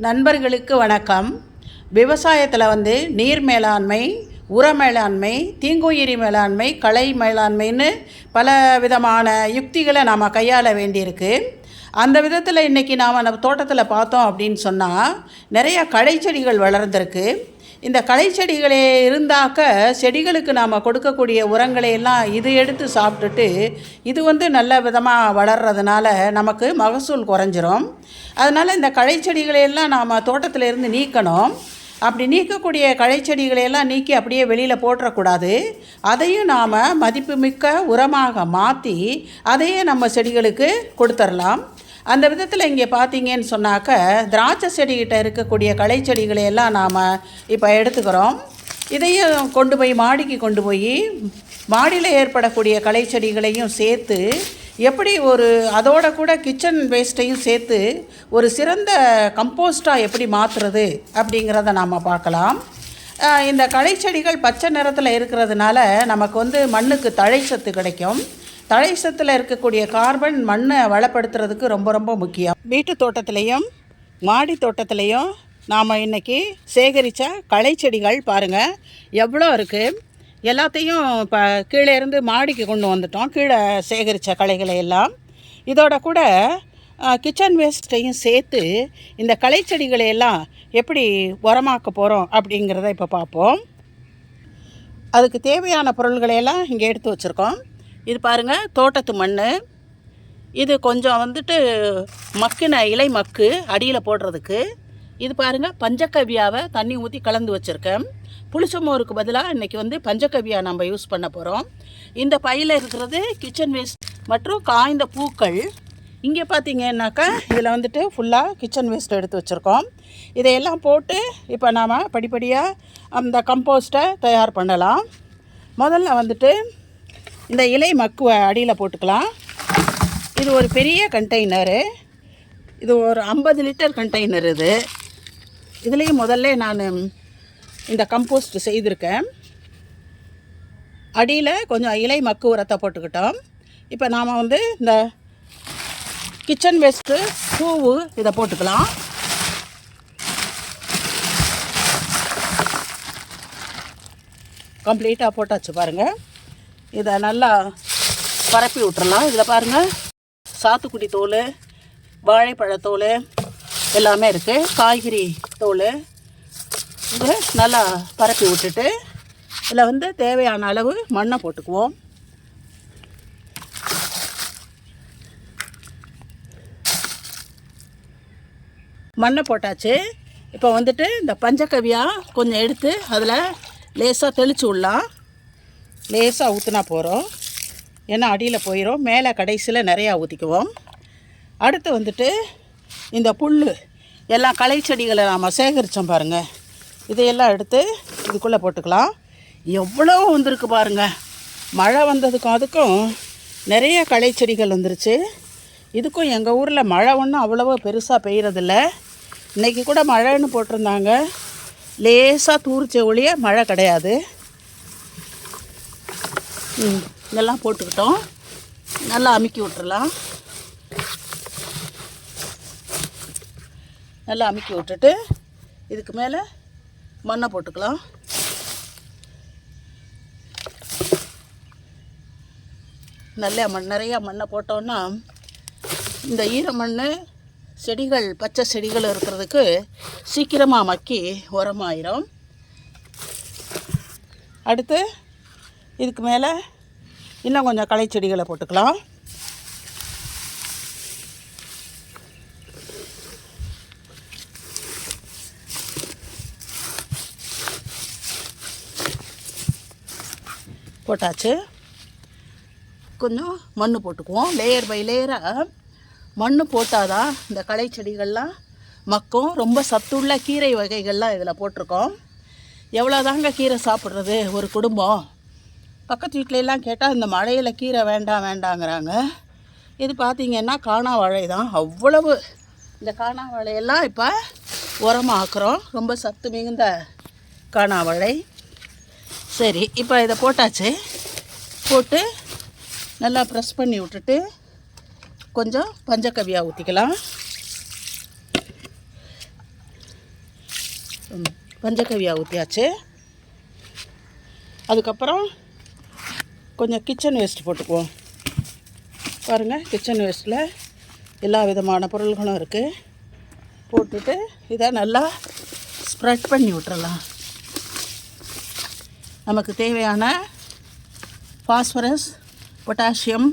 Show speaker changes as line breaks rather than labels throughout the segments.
நண்பர்களுக்கு வணக்கம். விவசாயத்தில் நீர் மேலாண்மை, உர மேலாண்மை, தீங்குயிரி மேலாண்மை, களை மேலாண்மைன்னு பல விதமான யுக்திகளை நாம் கையாள வேண்டியிருக்கு. அந்த விதத்தில் இன்றைக்கி நாம் நம்ம தோட்டத்தில் பார்த்தோம் அப்படின்னு சொன்னால் நிறைய களை செடிகள் வளர்ந்துருக்கு. இந்த களை செடிகளே இருந்தாக்க செடிகளுக்கு நாம் கொடுக்கக்கூடிய உரங்களை எல்லாம் இது எடுத்து சாப்பிட்டுட்டு இது நல்ல விதமாக வளர்கிறதுனால நமக்கு மகசூல் குறைஞ்சிரும். அதனால் இந்த களை செடிகளையெல்லாம் நாம் தோட்டத்திலேருந்து நீக்கணும். அப்படி நீக்கக்கூடிய களை செடிகளையெல்லாம் நீக்கி அப்படியே வெளியில் போட்டுறக்கூடாது. அதையும் நாம் மதிப்புமிக்க உரமாக மாற்றி அதையே நம்ம செடிகளுக்கு கொடுத்துடலாம். அந்த விதத்தில் இங்கே பார்த்தீங்கன்னு சொன்னாக்க திராட்சை செடிகிட்ட இருக்கக்கூடிய களை செடிகளையெல்லாம் நாம் இப்போ எடுத்துக்கிறோம். இதையும் கொண்டு போய் மாடிக்கு கொண்டு போய் மாடியில் ஏற்படக்கூடிய களை செடிகளையும் சேர்த்து எப்படி அதோட கூட கிச்சன் வேஸ்ட்டையும் சேர்த்து ஒரு சிறந்த கம்போஸ்டாக எப்படி மாற்றுறது அப்படிங்கிறத நாம் பார்க்கலாம். இந்த களை செடிகள் பச்சை நிறத்தில் இருக்கிறதுனால நமக்கு மண்ணுக்கு தழை சத்து கிடைக்கும். தழை சத்தில் இருக்கக்கூடிய கார்பன் மண்ணை வளப்படுத்துறதுக்கு ரொம்ப ரொம்ப முக்கியம். வீட்டு தோட்டத்திலையும் மாடி தோட்டத்திலையும் நாம் இன்றைக்கி சேகரித்த களை செடிகள் பாருங்கள் எவ்வளோ இருக்குது. எல்லாத்தையும் இப்போ கீழே இருந்து மாடிக்கு கொண்டு வந்துட்டோம். கீழே சேகரித்த களைகளை எல்லாம் இதோட கூட கிச்சன் வேஸ்ட்டையும் சேர்த்து இந்த களை செடிகளை எல்லாம் எப்படி உரமாக்க போகிறோம் அப்படிங்கிறத இப்போ பார்ப்போம். அதுக்கு தேவையான பொருள்களையெல்லாம் இங்கே எடுத்து வச்சுருக்கோம். இது பாருங்கள், தோட்டத்து மண். இது கொஞ்சம் மக்கின இலை மக்கு அடியில் போடுறதுக்கு. இது பாருங்கள், பஞ்சகவ்யாவை தண்ணி ஊற்றி கலந்து வச்சுருக்கேன். புளிச்ச மோருக்கு பதிலாக இன்றைக்கி பஞ்சகவ்யா நம்ம யூஸ் பண்ண போகிறோம். இந்த பையில் இருக்கிறது கிச்சன் வேஸ்ட் மற்றும் காய்ந்த பூக்கள். இங்கே பார்த்தீங்கன்னாக்கா இதில் ஃபுல்லாக கிச்சன் வேஸ்ட் எடுத்து வச்சுருக்கோம். இதையெல்லாம் போட்டு இப்போ நாம் படிப்படியாக அந்த கம்போஸ்ட்டை தயார் பண்ணலாம். முதல்ல இந்த இலை மக்குவை அடியில் போட்டுக்கலாம். இது ஒரு பெரிய கண்டெய்னரு. இது ஒரு 50 லிட்டர் கண்டெய்னர். இதுலேயும் முதல்ல நான் இந்த கம்போஸ்ட் செய்திருக்கேன். அடியில் கொஞ்சம் இலை மக்கு உரத்தை போட்டுக்கிட்டோம். இப்போ நாம் இந்த கிச்சன் வேஸ்ட்டு பூவு இதை போட்டுக்கலாம். கம்ப்ளீட்டாக போட்டாச்சு பாருங்கள். இதை நல்லா பரப்பி விட்டுறலாம். இதில் பாருங்கள், சாத்துக்குடி தோல், வாழைப்பழத்தோல் எல்லாமே இருக்குது, காய்கறி தோல். இதை நல்லா பரப்பி விட்டுட்டு இதில் தேவையான அளவு மண்ணை போட்டுக்குவோம். மண்ணை போட்டாச்சு. இப்போ இந்த பஞ்சகவ்யா கொஞ்சம் எடுத்து அதில் லேசாக தெளித்து விடலாம். லேசாக ஊற்றினா போகிறோம், ஏன்னா அடியில் போயிடும். மேலே கடைசியில் நிறையா ஊற்றிக்குவோம். அடுத்து இந்த புல் எல்லாம் களை செடிகளை நாம் சேகரித்தோம் பாருங்கள், இதையெல்லாம் எடுத்து இதுக்குள்ளே போட்டுக்கலாம். எவ்வளோ வந்திருக்கு பாருங்கள். மழை வந்ததுக்கும் அதுக்கும் நிறைய களை செடிகள் வந்துருச்சு. இதுக்கும் எங்கள் ஊரில் மழை ஒன்றும் அவ்வளவோ பெருசாக பெய்யறதில்ல. இன்றைக்கி கூட மழைன்னு போட்டிருந்தாங்க, லேசாக தூரிச்ச ஒழிய மழை கிடையாது. இதெல்லாம் போட்டுக்கிட்டோம். நல்லா அமுக்கி விட்டுறலாம். நல்லா அமுக்கி விட்டுட்டு இதுக்கு மேலே மண்ணை போட்டுக்கலாம். நிறையா மண்ணை போட்டோன்னா இந்த ஈரமண் செடிகள், பச்சை செடிகள் இருக்கிறதுக்கு சீக்கிரமாக மக்கி உரமாயிரும். அடுத்து இதுக்கு மேலே இன்னும் கொஞ்சம் களை செடிகளை போட்டுக்கலாம். போட்டாச்சு. கொஞ்சம் மண் போட்டுக்குவோம். லேயர் பை லேயராக மண் போட்டால் தான் இந்த களை செடிகள்லாம் மக்கும். ரொம்ப சத்துள்ள கீரை வகைகள்லாம் இதில் போட்டிருக்கோம். எவ்வளோதாங்க கீரை சாப்பிட்றது ஒரு குடும்பம்? பக்கத்து வீட்டிலெல்லாம் கேட்டால் இந்த மழையில் கீரை வேண்டாங்கிறாங்க. இது பார்த்திங்கன்னா காணா வாழை தான். அவ்வளவு இந்த காணா வாழையெல்லாம் இப்போ உரமாக்குறோம். ரொம்ப சத்து மிகுந்த காணா வாழை. சரி, இப்போ இதை போட்டாச்சு. போட்டு நல்லா ப்ரெஸ் பண்ணி விட்டுட்டு கொஞ்சம் பஞ்சகவ்யா ஊற்றிக்கலாம். பஞ்சகவ்யா ஊற்றியாச்சு. அதுக்கப்புறம் கொஞ்சம் கிச்சன் வேஸ்ட் போட்டுக்குவோம். பாருங்கள், கிச்சன் வேஸ்ட்டில் எல்லா விதமான பொருள்களும் இருக்குது. போட்டுட்டு இதை நல்லா ஸ்ப்ரெட் பண்ணி விட்டுறலாம். நமக்கு தேவையான ஃபாஸ்பரஸ், பொட்டாசியம்,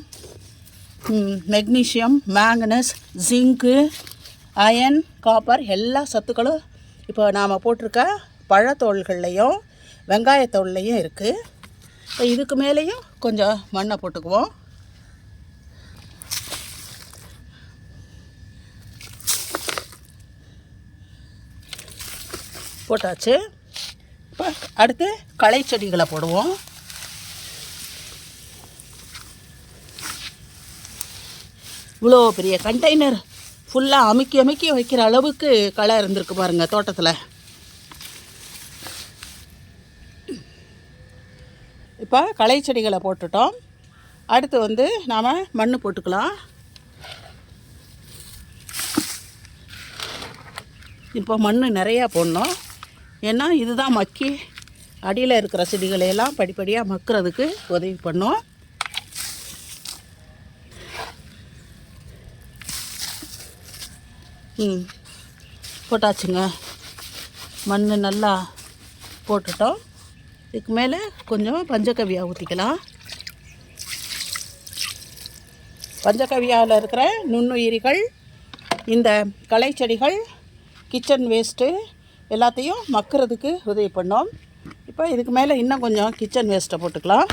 மெக்னீஷியம், மேங்கனஸ், ஜிங்கு, அயன், காப்பர் எல்லா சத்துக்களும் இப்போ நாம் போட்டிருக்க பழத்தோள்கள்லையும் வெங்காயத்தோள்லையும் இருக்குது. இப்போ இதுக்கு மேலேயும் கொஞ்சம் மண்ணை போட்டுக்குவோம். போட்டாச்சு. இப்போ அடுத்து களை செடிகளை போடுவோம். இவ்வளோ பெரிய கண்டெய்னர் ஃபுல்லாக அமுக்கி வைக்கிற அளவுக்கு களை இருந்திருக்கு பாருங்கள் தோட்டத்தில். இப்போ களை செடிகளை போட்டுட்டோம். அடுத்து நாம் மண் போட்டுக்கலாம். இப்போ மண் நிறையா போடணும். ஏன்னா இதுதான் மக்கி அடியில் இருக்கிற செடிகளையெல்லாம் படிப்படியாக மக்கிறதுக்கு உதவி பண்ணும். போட்டாச்சுங்க. மண் நல்லா போட்டுட்டோம். இதுக்கு மேலே கொஞ்சம் பஞ்சகவ்யா ஊற்றிக்கலாம். பஞ்சகவ்யாவில் இருக்கிற நுண்ணுயிரிகள் இந்த களை செடிகள், கிச்சன் வேஸ்ட்டு எல்லாத்தையும் மக்கிறதுக்கு உதவி பண்ணோம். இப்போ இதுக்கு மேலே இன்னும் கொஞ்சம் கிச்சன் வேஸ்ட்டை போட்டுக்கலாம்.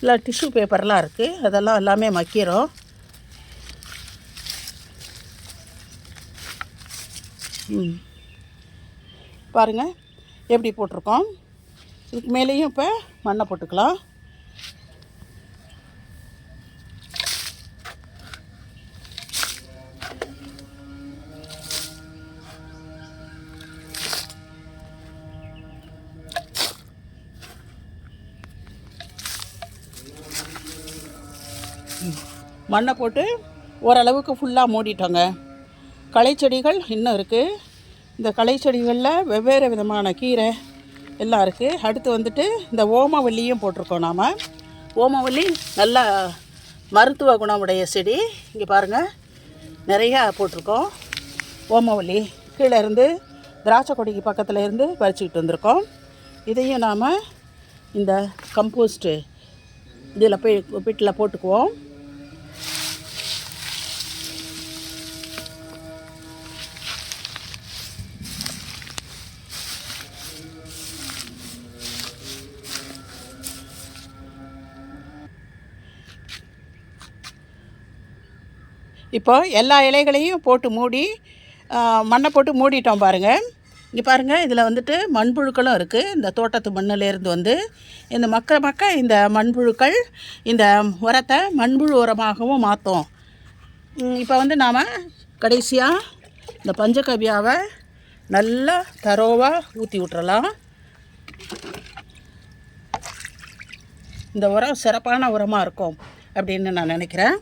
இல்லை டிஷ்யூ பேப்பர்லாம் இருக்குது, அதெல்லாம் எல்லாமே மக்கிறோம். பாருங்கள் எப்படி போட்டிருக்கோம். இதுக்கு மேலேயும் இப்போ மண்ணை போட்டுக்கலாம். மண்ணை போட்டு ஓரளவுக்கு ஃபுல்லாக மூடிட்டோங்க. களை செடிகள் இன்னும் இருக்குது. இந்த களை செடிகளில் வெவ்வேறு விதமான கீரை எல்லாம் இருக்குது. அடுத்து இந்த ஓமவல்லியும் போட்டிருக்கோம். நாம் ஓமவல்லி நல்ல மருத்துவ குணமுடைய செடி. இங்கே பாருங்கள், நிறையா போட்டிருக்கோம். ஓமவல்லி கீழே இருந்து திராட்சை கொடிக்கு பக்கத்தில் இருந்து பறிச்சுக்கிட்டு வந்திருக்கோம். இதையும் நாம் இந்த கம்போஸ்ட்டு இதில் போய் வீட்டில் போட்டுக்குவோம். இப்போ எல்லா இலைகளையும் போட்டு மூடி மண்ணை போட்டு மூடிட்டோம் பாருங்கள். இங்கே பாருங்கள், இதில் மண்புழுக்களும் இருக்குது. இந்த தோட்டத்து மண்ணிலேருந்து இந்த மக்க இந்த மண்புழுக்கள் இந்த உரத்தை மண்புழு உரமாகவும் மாற்றும். இப்போ நாம் கடைசியாக இந்த பஞ்சகவ்யாவை நல்லா தரோவாக ஊற்றி விட்டுறலாம். இந்த உரம் சிறப்பான உரமாக இருக்கும் அப்படின்னு நான் நினைக்கிறேன்.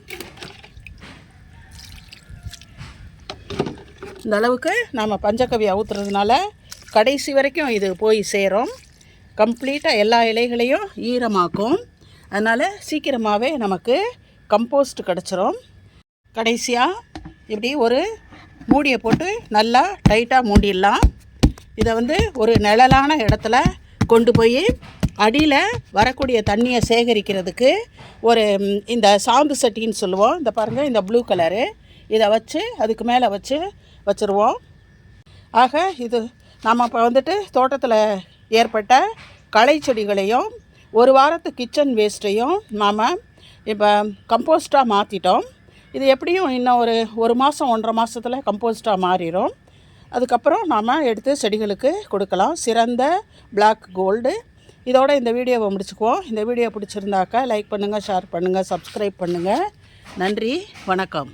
இந்த அளவுக்கு நாம் பஞ்சகவ்யா ஊற்றுறதுனால கடைசி வரைக்கும் இது போய் சேரும். கம்ப்ளீட்டாக எல்லா இலைகளையும் ஈரமாக்கும். அதனால் சீக்கிரமாகவே நமக்கு கம்போஸ்ட் கிடச்சிரும். கடைசியாக இப்படி ஒரு மூடியை போட்டு நல்லா டைட்டாக மூடிடலாம். இதை ஒரு நிழலான இடத்துல கொண்டு போய் அடியில் வரக்கூடிய தண்ணியை சேகரிக்கிறதுக்கு ஒரு இந்த சாந்து சட்டின்னு சொல்லுவோம். இந்த பாருங்கள், இந்த ப்ளூ கலரு, இதை வச்சு அதுக்கு மேலே வச்சுருவோம். ஆக இது நாம் இப்போ தோட்டத்தில் ஏற்பட்ட களை செடிகளையும் ஒரு வாரத்து கிச்சன் வேஸ்ட்டையும் நாம் இப்போ கம்போஸ்ட்டாக மாற்றிட்டோம். இது எப்படியும் இன்னும் ஒரு மாதம் 1.5 மாதத்தில் கம்போஸ்ட்டாக மாறிடும். அதுக்கப்புறம் நாம் எடுத்து செடிகளுக்கு கொடுக்கலாம். சிறந்த பிளாக் கோல்டு. இதோட இந்த வீடியோவை முடிச்சுக்குவோம். இந்த வீடியோ பிடிச்சிருந்தாக்கா லைக் பண்ணுங்கள், ஷேர் பண்ணுங்கள், சப்ஸ்கிரைப் பண்ணுங்கள். நன்றி, வணக்கம்.